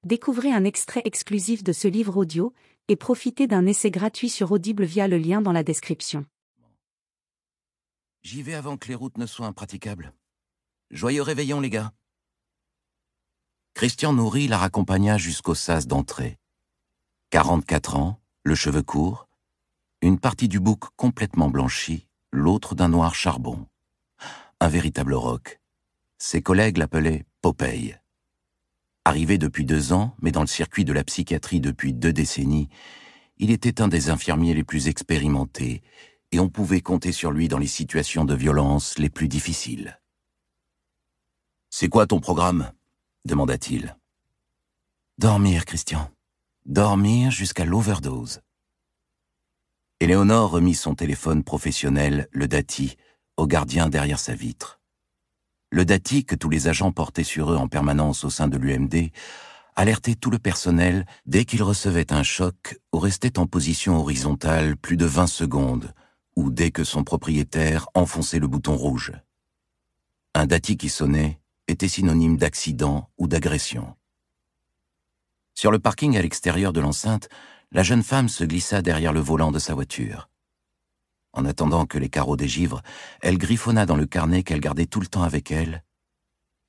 Découvrez un extrait exclusif de ce livre audio et profitez d'un essai gratuit sur Audible via le lien dans la description. J'y vais avant que les routes ne soient impraticables. Joyeux réveillon, les gars. Christian Nourry la raccompagna jusqu'au sas d'entrée. 44 ans, le cheveu court, une partie du bouc complètement blanchi, l'autre d'un noir charbon. Un véritable roc. Ses collègues l'appelaient Popeye. Arrivé depuis 2 ans, mais dans le circuit de la psychiatrie depuis 2 décennies, il était un des infirmiers les plus expérimentés, et on pouvait compter sur lui dans les situations de violence les plus difficiles. « C'est quoi ton programme ?» demanda-t-il. « Dormir, Christian. Dormir jusqu'à l'overdose. » Éléonore remit son téléphone professionnel, le Dati, au gardien derrière sa vitre. Le Dati, que tous les agents portaient sur eux en permanence au sein de l'UMD, alertait tout le personnel dès qu'il recevait un choc ou restait en position horizontale plus de 20 secondes, ou dès que son propriétaire enfonçait le bouton rouge. Un Dati qui sonnait était synonyme d'accident ou d'agression. Sur le parking à l'extérieur de l'enceinte, la jeune femme se glissa derrière le volant de sa voiture. En attendant que les carreaux dégivrent, elle griffonna dans le carnet qu'elle gardait tout le temps avec elle.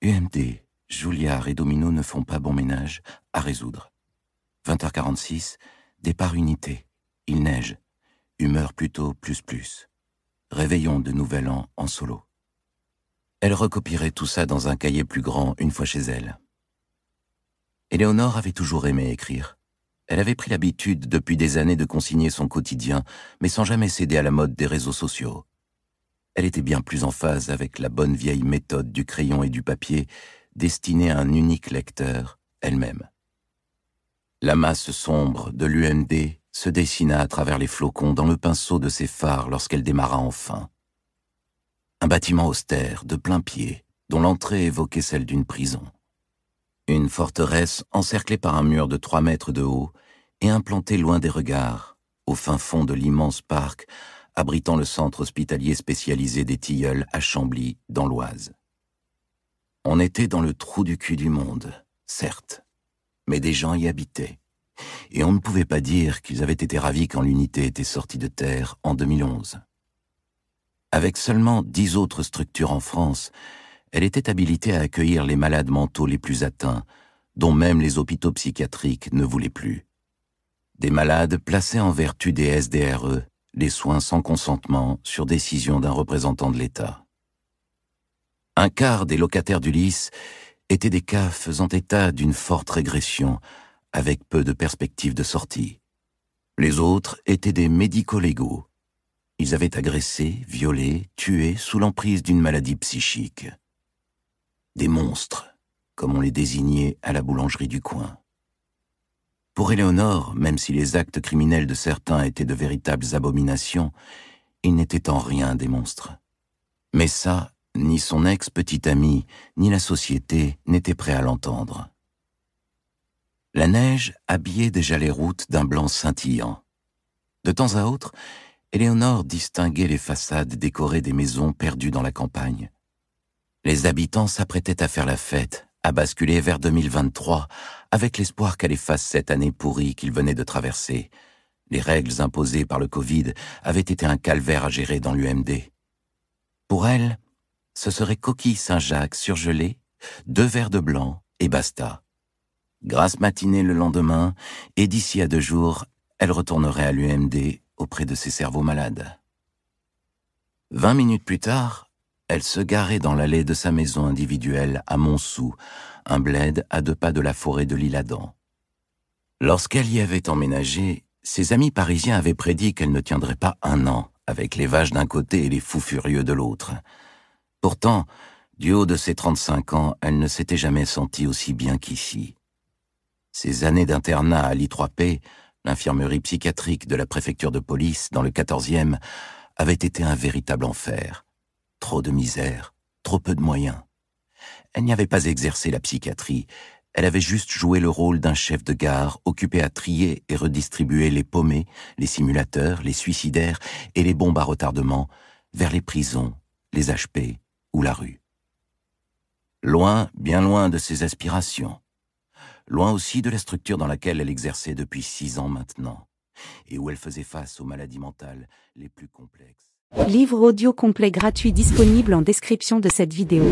UMD, Julliard et Domino ne font pas bon ménage, à résoudre. 20h46, départ unité. Il neige. Humeur plutôt plus. Réveillon de Nouvel An en solo. Elle recopierait tout ça dans un cahier plus grand une fois chez elle. Éléonore avait toujours aimé écrire. Elle avait pris l'habitude depuis des années de consigner son quotidien, mais sans jamais céder à la mode des réseaux sociaux. Elle était bien plus en phase avec la bonne vieille méthode du crayon et du papier, destinée à un unique lecteur, elle-même. La masse sombre de l'UMD se dessina à travers les flocons dans le pinceau de ses phares lorsqu'elle démarra enfin. Un bâtiment austère, de plain-pied, dont l'entrée évoquait celle d'une prison. Une forteresse encerclée par un mur de 3 mètres de haut et implantée loin des regards, au fin fond de l'immense parc abritant le centre hospitalier spécialisé des Tilleuls à Chambly, dans l'Oise. On était dans le trou du cul du monde, certes, mais des gens y habitaient, et on ne pouvait pas dire qu'ils avaient été ravis quand l'unité était sortie de terre en 2011. Avec seulement 10 autres structures en France, elle était habilitée à accueillir les malades mentaux les plus atteints, dont même les hôpitaux psychiatriques ne voulaient plus. Des malades placés en vertu des SDRE, les soins sans consentement sur décision d'un représentant de l'État. Un quart des locataires d'Ulysse étaient des cas faisant état d'une forte régression, avec peu de perspectives de sortie. Les autres étaient des médico-légaux. Ils avaient agressé, violé, tué sous l'emprise d'une maladie psychique. Des monstres, comme on les désignait à la boulangerie du coin. Pour Éléonore, même si les actes criminels de certains étaient de véritables abominations, ils n'étaient en rien des monstres. Mais ça, ni son ex-petite amie, ni la société n'étaient prêts à l'entendre. La neige habillait déjà les routes d'un blanc scintillant. De temps à autre, Éléonore distinguait les façades décorées des maisons perdues dans la campagne. Les habitants s'apprêtaient à faire la fête, à basculer vers 2023, avec l'espoir qu'elle efface cette année pourrie qu'ils venaient de traverser. Les règles imposées par le Covid avaient été un calvaire à gérer dans l'UMD. Pour elle, ce serait coquille Saint-Jacques surgelée, 2 verres de blanc et basta. Grasse matinée le lendemain, et d'ici à 2 jours, elle retournerait à l'UMD auprès de ses cerveaux malades. 20 minutes plus tard, elle se garait dans l'allée de sa maison individuelle à Montsou, un bled à 2 pas de la forêt de l'Isle-Adam. Lorsqu'elle y avait emménagé, ses amis parisiens avaient prédit qu'elle ne tiendrait pas 1 an, avec les vaches d'un côté et les fous furieux de l'autre. Pourtant, du haut de ses 35 ans, elle ne s'était jamais sentie aussi bien qu'ici. Ses années d'internat à l'I3P, l'infirmerie psychiatrique de la préfecture de police dans le 14e, avaient été un véritable enfer. Trop de misère, trop peu de moyens. Elle n'y avait pas exercé la psychiatrie, elle avait juste joué le rôle d'un chef de gare occupé à trier et redistribuer les paumés, les simulateurs, les suicidaires et les bombes à retardement vers les prisons, les HP ou la rue. Loin, bien loin de ses aspirations. loin aussi de la structure dans laquelle elle exerçait depuis 6 ans maintenant, et où elle faisait face aux maladies mentales les plus complexes. Livre audio complet gratuit disponible en description de cette vidéo.